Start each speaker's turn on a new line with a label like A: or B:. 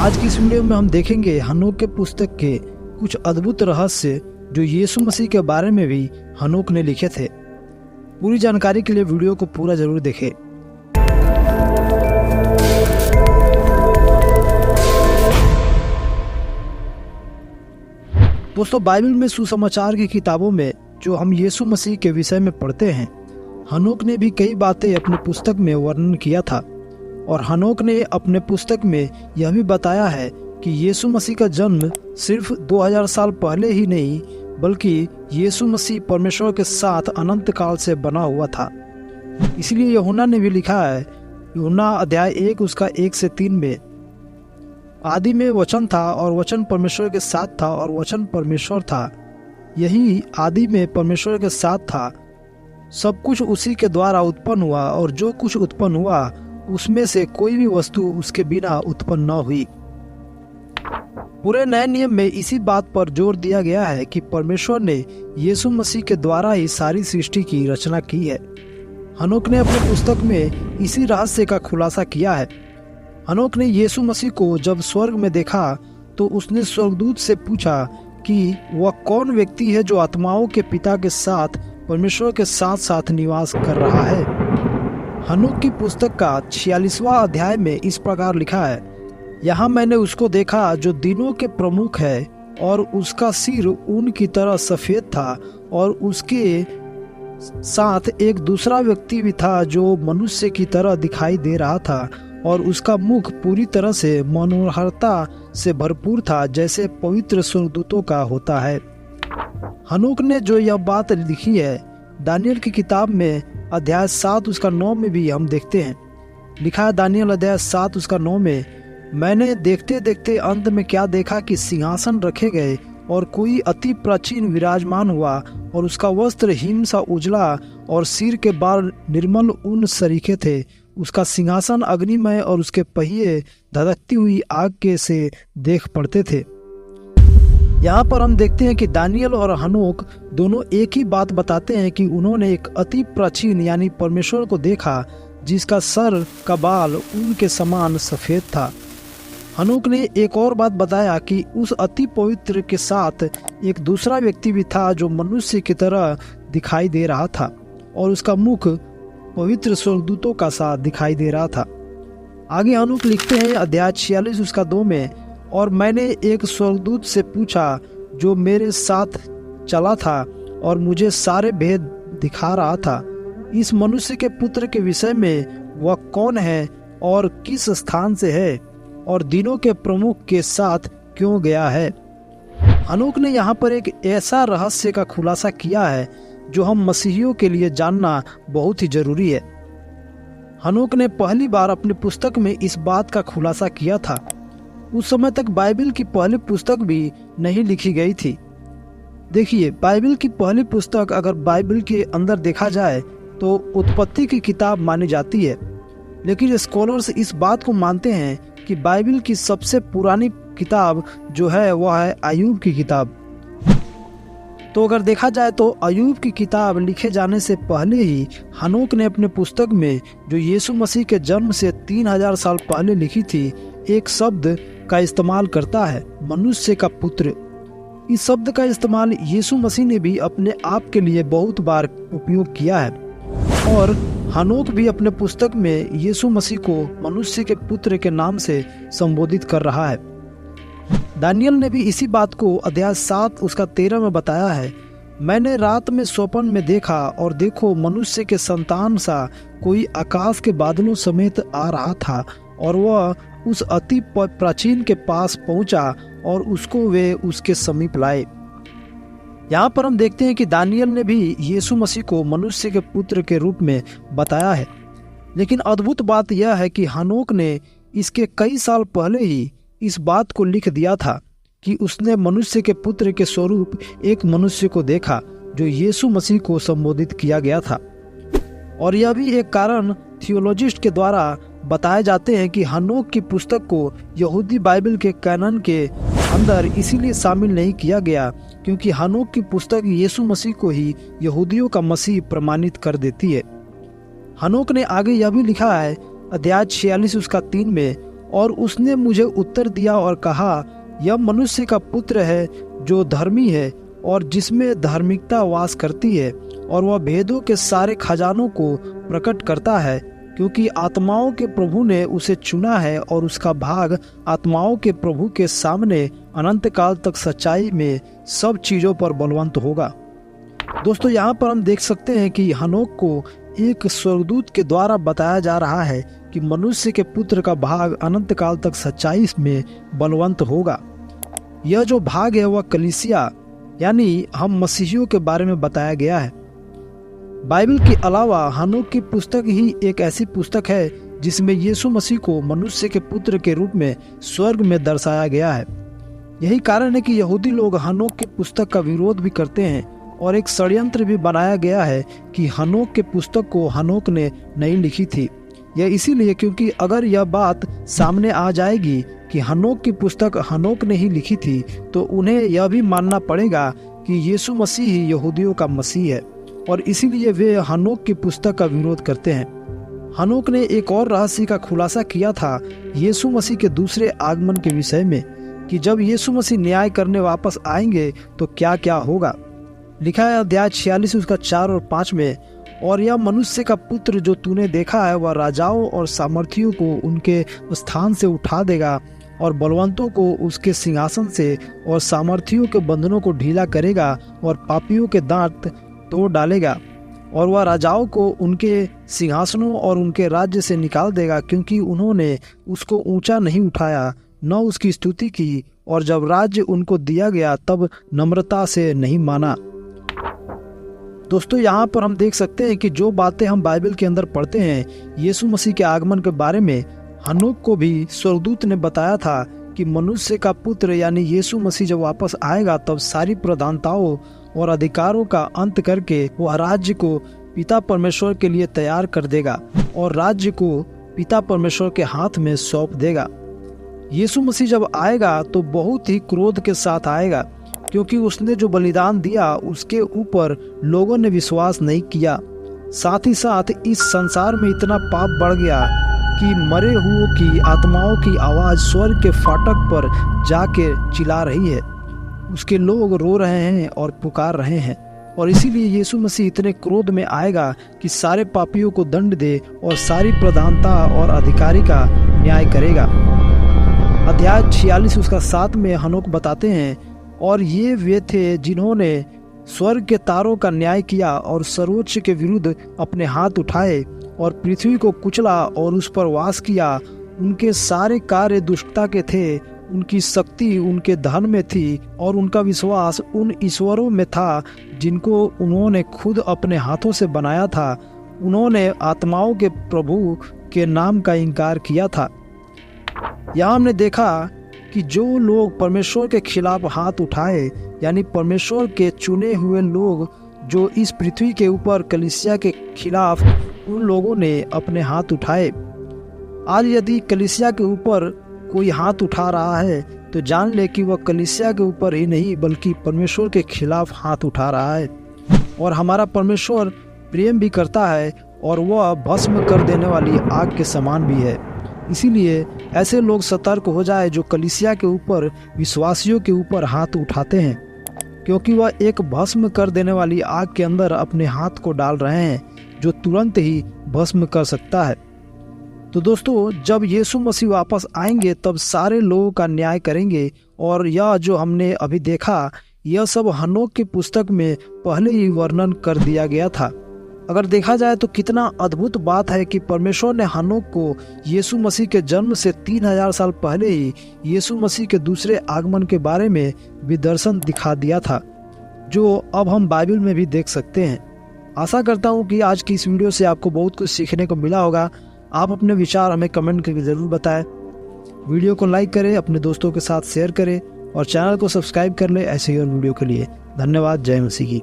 A: आज की इस वीडियो में हम देखेंगे हनोक के पुस्तक के कुछ अद्भुत रहस्य जो यीशु मसीह के बारे में भी हनोक ने लिखे थे। पूरी जानकारी के लिए वीडियो को पूरा जरूर देखें। दोस्तों, बाइबल में सुसमाचार की किताबों में जो हम यीशु मसीह के विषय में पढ़ते हैं, हनोक ने भी कई बातें अपनी पुस्तक में वर्णन किया था। और हनोक ने अपने पुस्तक में यह भी बताया है कि यीशु मसीह का जन्म सिर्फ 2000 साल पहले ही नहीं, बल्कि यीशु मसीह परमेश्वर के साथ अनंत काल से बना हुआ था। इसलिए यूहन्ना ने भी लिखा है, यूहन्ना अध्याय 1 उसका 1 से 3 में, आदि में वचन था और वचन परमेश्वर के साथ था और वचन परमेश्वर था। यही आदि में परमेश्वर के साथ था। सब कुछ उसी के द्वारा उत्पन्न हुआ और जो कुछ उत्पन्न हुआ उसमें से कोई भी वस्तु उसके बिना उत्पन्न न हुई। पूरे नए नियम में इसी बात पर जोर दिया गया है कि परमेश्वर ने यीशु मसीह के द्वारा ही सारी सृष्टि की रचना की है। हनोक ने अपने पुस्तक में इसी रहस्य का खुलासा किया है। हनोक ने यीशु मसीह को जब स्वर्ग में देखा तो उसने स्वर्गदूत से पूछा कि वह कौन व्यक्ति है जो आत्माओं के पिता के साथ परमेश्वर के साथ साथ निवास कर रहा है। हनोक की पुस्तक का 46वां अध्याय में इस प्रकार लिखा है, यहाँ मैंने उसको देखा जो दिनों के प्रमुख है और उसका सिर ऊन की तरह सफेद था और उसके साथ एक दूसरा व्यक्ति भी था जो मनुष्य की तरह दिखाई दे रहा था और उसका मुख पूरी तरह से मनोहरता से भरपूर था जैसे पवित्र स्वर्गदूतों का होता है। हनोक ने जो यह बात लिखी है, दानियल की किताब में अध्याय 7 उसका 9 में भी हम देखते हैं। लिखा है दानियल अध्याय 7 उसका 9 में, मैंने देखते देखते अंत में क्या देखा कि सिंहासन रखे गए और कोई अति प्राचीन विराजमान हुआ और उसका वस्त्र हिम सा उजला और सिर के बाल निर्मल ऊन सरीखे थे। उसका सिंहासन अग्निमय और उसके पहिए धधकती हुई आग के से देख पड़ते थे। यहाँ पर हम देखते हैं कि दानियल और हनोक दोनों एक ही बात बताते हैं कि उन्होंने एक अति प्राचीन यानी परमेश्वर को देखा जिसका सर का बाल ऊन के समान सफेद था। हनोक ने एक और बात बताया कि उस अति पवित्र के साथ एक दूसरा व्यक्ति भी था जो मनुष्य की तरह दिखाई दे रहा था और उसका मुख पवित्र स्वर्गदूतों का साथ दिखाई दे रहा था। आगे हनोक लिखते हैं अध्याय 46 उसका 2 में, और मैंने एक स्वर्गदूत से पूछा जो मेरे साथ चला था और मुझे सारे भेद दिखा रहा था, इस मनुष्य के पुत्र के विषय में वह कौन है और किस स्थान से है और दिनों के प्रमुख के साथ क्यों गया है। हनोक ने यहाँ पर एक ऐसा रहस्य का खुलासा किया है जो हम मसीहियों के लिए जानना बहुत ही जरूरी है। हनोक ने पहली बार अपनी पुस्तक में इस बात का खुलासा किया था। उस समय तक बाइबल की पहली पुस्तक भी नहीं लिखी गई थी। देखिए, बाइबल की पहली पुस्तक अगर बाइबल के अंदर देखा जाए तो उत्पत्ति की किताब मानी जाती है, लेकिन स्कॉलर्स इस बात को मानते हैं कि बाइबल की सबसे पुरानी किताब जो है वह है अय्यूब की किताब। तो अगर देखा जाए तो अय्यूब की किताब लिखे जाने से पहले ही हनोक ने अपने पुस्तक में जो यीशु मसीह के जन्म से 3000 साल पहले लिखी थी, एक शब्द का इस्तेमाल करता है, मनुष्य का पुत्र। इस शब्द का इस्तेमाल यीशु मसीह ने भी अपने आप के लिए बहुत बार उपयोग किया है और हनोक भी अपने पुस्तक में यीशु मसीह को मनुष्य के पुत्र के नाम से संबोधित कर रहा है। दानियल ने भी इसी बात को अध्याय 7 उसका 13 में बताया है, मैंने रात में स्वप्न में देखा और देखो मनुष्य के संतान सा कोई आकाश के बादलों समेत आ रहा था और वह उस अति प्राचीन के पास पहुंचा और उसको वे उसके समीप लाए। यहाँ पर हम देखते हैं कि दानियल ने भी यीशु मसीह को मनुष्य के पुत्र के रूप में बताया है, लेकिन अद्भुत बात यह है कि हनोक ने इसके कई साल पहले ही इस बात को लिख दिया था कि उसने मनुष्य के पुत्र के स्वरूप एक मनुष्य को देखा जो यीशु मसीह को संबोधित किया गया था। और यह भी एक कारण थियोलॉजिस्ट के द्वारा बताए जाते हैं कि हनोक की पुस्तक को यहूदी बाइबल के कैनन के अंदर इसीलिए शामिल नहीं किया गया क्योंकि हनोक की पुस्तक यीशु मसीह को ही यहूदियों का मसीह प्रमाणित कर देती है। हनोक ने आगे यह भी लिखा है अध्याय 46 उसका 3 में, और उसने मुझे उत्तर दिया और कहा, यह मनुष्य का पुत्र है जो धर्मी है और जिसमें धार्मिकता वास करती है, और वह भेदों के सारे खजानों को प्रकट करता है, क्योंकि आत्माओं के प्रभु ने उसे चुना है और उसका भाग आत्माओं के प्रभु के सामने अनंत काल तक सच्चाई में सब चीजों पर बलवंत होगा। दोस्तों, यहाँ पर हम देख सकते हैं कि हनोक को एक स्वर्गदूत के द्वारा बताया जा रहा है कि मनुष्य के पुत्र का भाग अनंत काल तक सच्चाई में बलवंत होगा। यह जो भाग है वह कलीसिया यानी हम मसीहियों के बारे में बताया गया है। बाइबल के अलावा हनोक की पुस्तक ही एक ऐसी पुस्तक है जिसमें यीशु मसीह को मनुष्य के पुत्र के रूप में स्वर्ग में दर्शाया गया है। यही कारण है कि यहूदी लोग हनोक की पुस्तक का विरोध भी करते हैं और एक षड्यंत्र भी बनाया गया है कि हनोक के पुस्तक को हनोक ने नहीं लिखी थी। यह इसीलिए क्योंकि अगर यह बात सामने आ जाएगी कि हनोक की पुस्तक हनोक ने ही लिखी थी, तो उन्हें यह भी मानना पड़ेगा कि यीशु मसीह ही यहूदियों का मसीह है, और इसीलिए वे हनोक की पुस्तक का विरोध करते हैं। हनोक ने एक और रहस्य का खुलासा किया था यीशु मसीह के दूसरे आगमन के विषय में, कि जब यीशु मसीह न्याय करने वापस आएंगे तो क्या क्या होगा। लिखा है अध्याय 46 उसका 4 और 5 में, और यह मनुष्य का पुत्र जो तूने देखा है वह राजाओं और सामर्थियों को उनके स्थान से उठा देगा और बलवंतों को उसके सिंहासन से और सामर्थियों के बंधनों को ढीला करेगा और पापियों के दांत तोड़ डालेगा, और वह राजाओं को उनके सिंहासनों और उनके राज्य से निकाल देगा, क्योंकि उन्होंने उसको ऊंचा नहीं उठाया न उसकी स्तुति की, और जब राज्य उनको दिया गया तब नम्रता से नहीं माना। दोस्तों, यहाँ पर हम देख सकते हैं कि जो बातें हम बाइबल के अंदर पढ़ते हैं यीशु मसीह के आगमन के बारे में, हनोक को भी स्वर्गदूत ने बताया था कि मनुष्य का पुत्र यानी यीशु मसीह जब वापस आएगा तब सारी प्रधानताओं और अधिकारों का अंत करके वह राज्य को पिता परमेश्वर के लिए तैयार कर देगा और राज्य को पिता परमेश्वर के हाथ में सौंप देगा। यीशु मसीह जब आएगा तो बहुत ही क्रोध के साथ आएगा, क्योंकि उसने जो बलिदान दिया उसके ऊपर लोगों ने विश्वास नहीं किया। साथ ही साथ इस संसार में इतना पाप बढ़ गया कि मरे हुओं की आत्माओं की आवाज़ स्वर्ग के फाटक पर जाके चिल्ला रही है। उसके लोग रो रहे हैं और पुकार रहे हैं, और इसीलिए यीशु मसीह इतने क्रोध में आएगा कि सारे पापियों को दंड दे और सारी प्रधानता और अधिकारी का न्याय करेगा। अध्याय 46 उसका 7 में हनोक बताते हैं, और ये वे थे जिन्होंने स्वर्ग के तारों का न्याय किया और सर्वोच्च के विरुद्ध अपने हाथ उठाए और पृथ्वी को कुचला और उस पर वास किया। उनके सारे कार्य दुष्टता के थे, उनकी शक्ति उनके धन में थी और उनका विश्वास उन ईश्वरों में था जिनको उन्होंने खुद अपने हाथों से बनाया था। उन्होंने आत्माओं के प्रभु के नाम का इनकार किया था। यहाँ हमने देखा कि जो लोग परमेश्वर के खिलाफ हाथ उठाए, यानी परमेश्वर के चुने हुए लोग जो इस पृथ्वी के ऊपर कलीसिया के खिलाफ, उन लोगों ने अपने हाथ उठाए। आज यदि कलीसिया के ऊपर कोई हाथ उठा रहा है तो जान ले कि वह कलीसिया के ऊपर ही नहीं बल्कि परमेश्वर के खिलाफ हाथ उठा रहा है। और हमारा परमेश्वर प्रेम भी करता है और वह भस्म कर देने वाली आग के समान भी है। इसीलिए ऐसे लोग सतर्क हो जाए जो कलीसिया के ऊपर, विश्वासियों के ऊपर हाथ उठाते हैं, क्योंकि वह एक भस्म कर देने वाली आग के अंदर अपने हाथ को डाल रहे हैं जो तुरंत ही भस्म कर सकता है। तो दोस्तों, जब यीशु मसीह वापस आएंगे तब सारे लोगों का न्याय करेंगे, और यह जो हमने अभी देखा यह सब हनोक की पुस्तक में पहले ही वर्णन कर दिया गया था। अगर देखा जाए तो कितना अद्भुत बात है कि परमेश्वर ने हनोक को यीशु मसीह के जन्म से 3000 साल पहले ही यीशु मसीह के दूसरे आगमन के बारे में भी दर्शन दिखा दिया था, जो अब हम बाइबल में भी देख सकते हैं। आशा करता हूँ कि आज की इस वीडियो से आपको बहुत कुछ सीखने को मिला होगा। आप अपने विचार हमें कमेंट करके ज़रूर बताएं। वीडियो को लाइक करें, अपने दोस्तों के साथ शेयर करें और चैनल को सब्सक्राइब कर लें ऐसे ही और वीडियो के लिए। धन्यवाद। जय मसीह की।